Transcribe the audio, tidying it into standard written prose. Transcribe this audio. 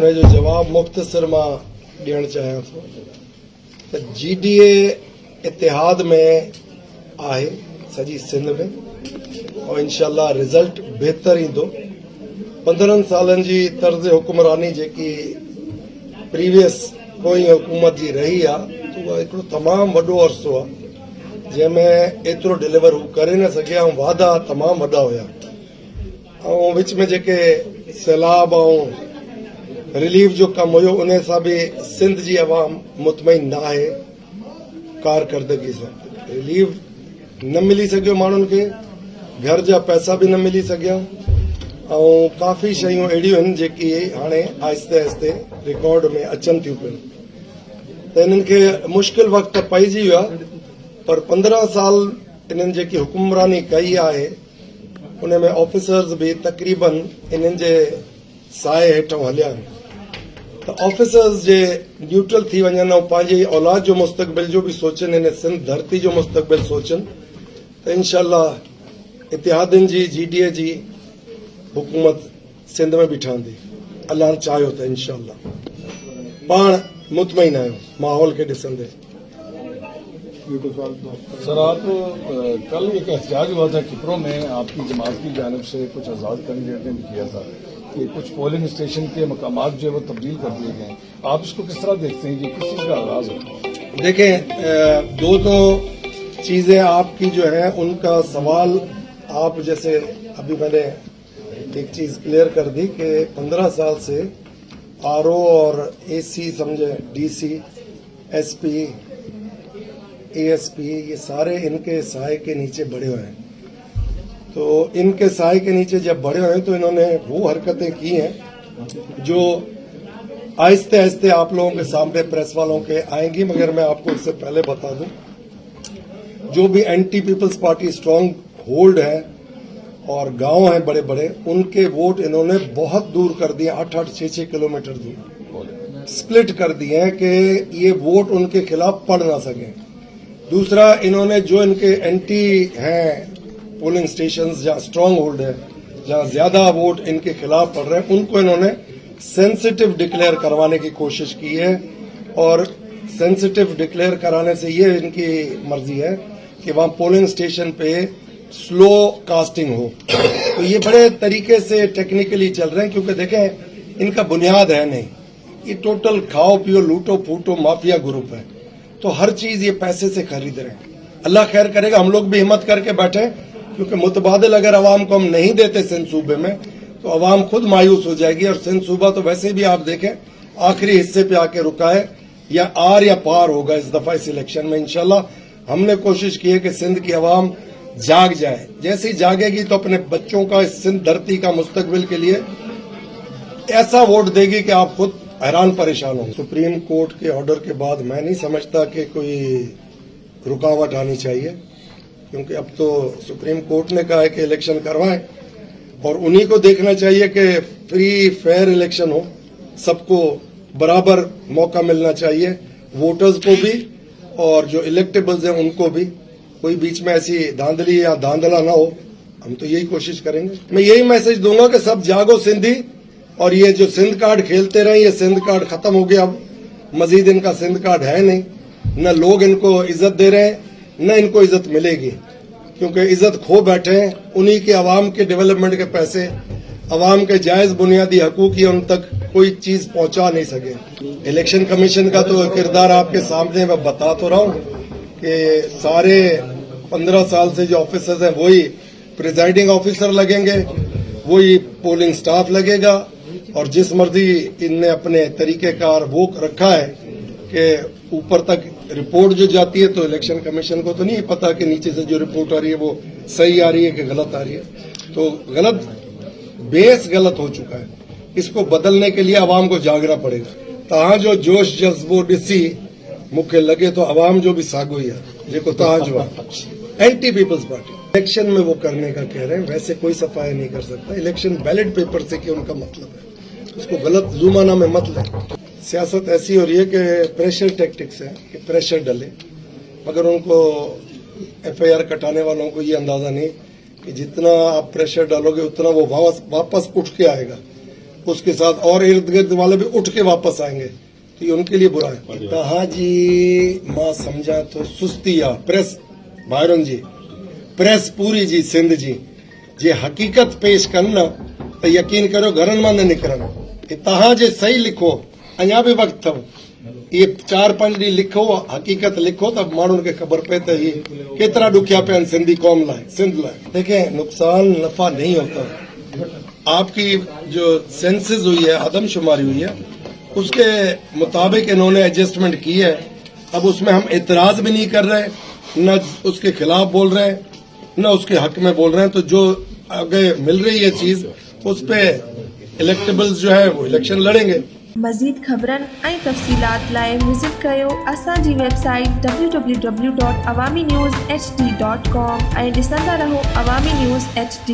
उन जो जवाब मुख़्तसर मां ॾियणु चाहियां थो त GDA इतिहाद में आहे सॼी सिंध में और इंशाअल्लाह रिज़ल्ट बहितर ईंदो। 15 सालनि जी तर्ज़ हुकुमरानी जेकी प्रीवियस कोई हुकूमत जी रही आहे त उहा हिकिड़ो तमामु वॾो अरसो आहे जंहिंमें एतिरो डिलीवर हू करे न सघिया ऐं वादा तमामु वॾा हुया ऐं विच में जेके सैलाब ऐं रिलीफ जो कमु हुयो उन सां बि सिंध जी अवाम मुतमइन न आहे कारकर्दगी सां। रिलीफ न मिली सघियो माण्हुनि खे, घर जा पैसा बि न मिली सघिया ऐं काफ़ी शयूं अहिड़ियूं आहिनि जेकी हाणे आहिस्ते आहिस्ते रिकॉर्ड में अचनि थियूं पियूं त इन्हनि खे मुश्किल वक़्त पइजी वियो आहे। पर 15 साल इन्हनि जेकी हुकुमरानी कई आहे उन में ऑफिसर्स बि तक़रीबन इन्हनि जे साए हेठों हलिया आहिनि त ऑफिसर्स जे न्यूट्रल थी वञनि ऐं पंहिंजी औलाद जो मुस्तक़बिल जो बि सोचनि, हिन सिंध धरती जो मुस्तक़बिल सोचनि त इंशाअल्लाह इतिहादनि जी GDA जी हुकूमत सिंध में बि ठहंदी। अल्लाह चाहियो त इंशाअल्लाह पाण मुतमइन आहियूं माहौल खे ॾिसंदे। सर, आप कल एक एहतजाज हुआ था किप्रो में, आपकी जमात की जानिब से कुछ आज़ाद कैंडिडेट ने किया था कि कुछ पोलिंग स्टेशन के मकामात जो है वो तब्दील कर दिए गए। आप इसको किस तरह देखते हैं, ये किस चीज़ का आगाज है? देखें, दो चीजें आपकी जो है उनका सवाल आप जैसे अभी मैंने एक चीज क्लियर कर दी कि 15 साल से RO और AC समझे DC SP ASP ये सारे इनके साए के नीचे बड़े हुए हैं। तो इनके साए के नीचे जब बड़े हुए तो इन्होंने वो हरकतें की हैं जो आहिस्ते आहिस्ते आप लोगों के सामने प्रेस वालों के आएंगी, मगर मैं आपको इससे पहले बता दूं जो भी anti Peoples Party stronghold है और गांव हैं बड़े बड़े, उनके वोट इन्होंने बहुत दूर कर दिए, 8-8, 6-6 किलोमीटर दूर स्प्लिट कर दिए हैं कि ये वोट उनके खिलाफ पड़ ना सके। दूसरा, इन्होंने जो इनके एंटी हैं पोलिंग स्टेशन जहाँ स्ट्रांग होल्ड है, जहाँ ज्यादा वोट इनके खिलाफ पड़ रहे हैं, उनको इन्होंने सेंसिटिव डिक्लेयर करवाने की कोशिश की है और सेंसिटिव डिक्लेयर कराने से ये इनकी मर्जी है कि वहाँ पोलिंग स्टेशन पे स्लो कास्टिंग हो। तो ये बड़े तरीके से टेक्निकली चल रहे हैं क्योंकि देखें इनका बुनियाद है नहीं, ये टोटल खाओ पियो लूटो फूटो माफिया ग्रुप है। तो हर चीज ये पैसे से खरीद रहे हैं। अल्लाह खैर करेगा, हम लोग भी हिम्मत करके बैठे क्योंकि मुतबादिल अगर अवाम को हम नहीं देते सिंध सूबे में तो अवाम खुद मायूस हो जाएगी और सिंध सूबा तो वैसे भी आप देखें आखिरी हिस्से पे आके रुका है, या आर या पार होगा इस दफा इस इलेक्शन में इंशाल्लाह। हमने कोशिश की है कि सिंध की अवाम जाग जाए, जैसे ही जागेगी तो अपने बच्चों का इस सिंध धरती का मुस्तकबिल के लिए ऐसा वोट देगी कि आप खुद हैरान परेशान हो। सुप्रीम कोर्ट के ऑर्डर के बाद मैं नहीं समझता कि कोई रुकावट आनी चाहिए क्योंकि अब तो सुप्रीम कोर्ट ने कहा है कि इलेक्शन करवाएं और उन्हीं को देखना चाहिए कि फ्री फेयर इलेक्शन हो, सबको बराबर मौका मिलना चाहिए, वोटर्स को भी और जो इलेक्टेबल्स हैं उनको भी, कोई बीच में ऐसी धांधली या धांधला ना हो। हम तो यही कोशिश करेंगे। मैं यही मैसेज दूंगा कि सब जागो सिंधी, और ये जो सिंध कार्ड खेलते रहे, ये सिंध कार्ड खत्म हो गया, अब मजीद इनका सिंध कार्ड है नहीं, न लोग इनको इज्जत दे रहे हैं न इनको इज्जत मिलेगी क्योंकि इज्जत खो बैठे हैं। उन्हीं के अवाम के डेवलपमेंट के पैसे, अवाम के जायज बुनियादी हकूक ये उन तक कोई चीज पहुंचा नहीं सके। इलेक्शन कमीशन का तो किरदार आपके सामने मैं बता तो रहा हूँ कि सारे 15 साल से जो ऑफिसर्स हैं वही प्रिजाइडिंग ऑफिसर लगेंगे, वही पोलिंग स्टाफ लगेगा और जिस मर्जी इनने अपने तरीकेकार वो रखा है कि ऊपर तक रिपोर्ट जो जाती है तो इलेक्शन कमीशन को तो नहीं पता कि नीचे से जो रिपोर्ट आ रही है वो सही आ रही है कि गलत आ रही है। तो गलत बेस गलत हो चुका है, इसको बदलने के लिए अवाम को जागना पड़ेगा। तहां जो जोश जज्बो ॾिसी मूंखे लगे तो अवाम जो भी साॻियो ई आहे जेको तहां जो आहे एंटी पीपल्स पार्टी। इलेक्शन में वो करने का कह रहे हैं, वैसे कोई सफाई नहीं कर सकता। इलेक्शन बैलेट पेपर से क्या उनका मतलब है, उसको गलत जुमाना में मत लें। सियासत ऐसी हो रही है कि प्रेशर टैक्टिक्स है कि प्रेशर डले, मगर उनको FIR कटाने वालों को ये अंदाजा नहीं कि जितना आप प्रेशर डालोगे उतना वो वापस उठ के आएगा। उसके साथ और इर्द गिर्द वाले भी उठ के वापस आएंगे, तो ये उनके लिए बुरा है। तहाँ जी मां समझा तो सुस्ती आ प्रेस भाईरन जी, प्रेस पूरी जी सिंध जी जे हकीकत पेश करना तो यकीन करो घरन मां न निकरन। तहाँ जे सही लिखो, अञा भी वक्त अथव, ये 4-5 ॾींहं लिखो, हकीकत लिखो त माण्हुनि खे ख़बर पए त ये केतिरा ॾुखिया पिया आहिनि सिंधी क़ौम लाइ, सिंध लाइ। देखें, नुकसान नफा नहीं होता, आपकी जो सेंसेस हुई है, आदमशुमारी हुई है, उसके मुताबिक इन्होंने एडजस्टमेंट की है। अब उसमें हम एतराज भी नहीं कर रहे, न उसके खिलाफ बोल रहे हैं, न उसके हक में बोल रहे हैं। तो जो आगे मिल रही है चीज, उस पे इलेक्टेबल्स जो है वो इलेक्शन लड़ेंगे। मज़ीद ख़बरनि ऐं तफ़सीलात लाइ विज़िट कयो असांजी वेबसाइट www.awamiNewsHD.com ऐं ॾिसंदा रहो अवामी न्यूज़ HD।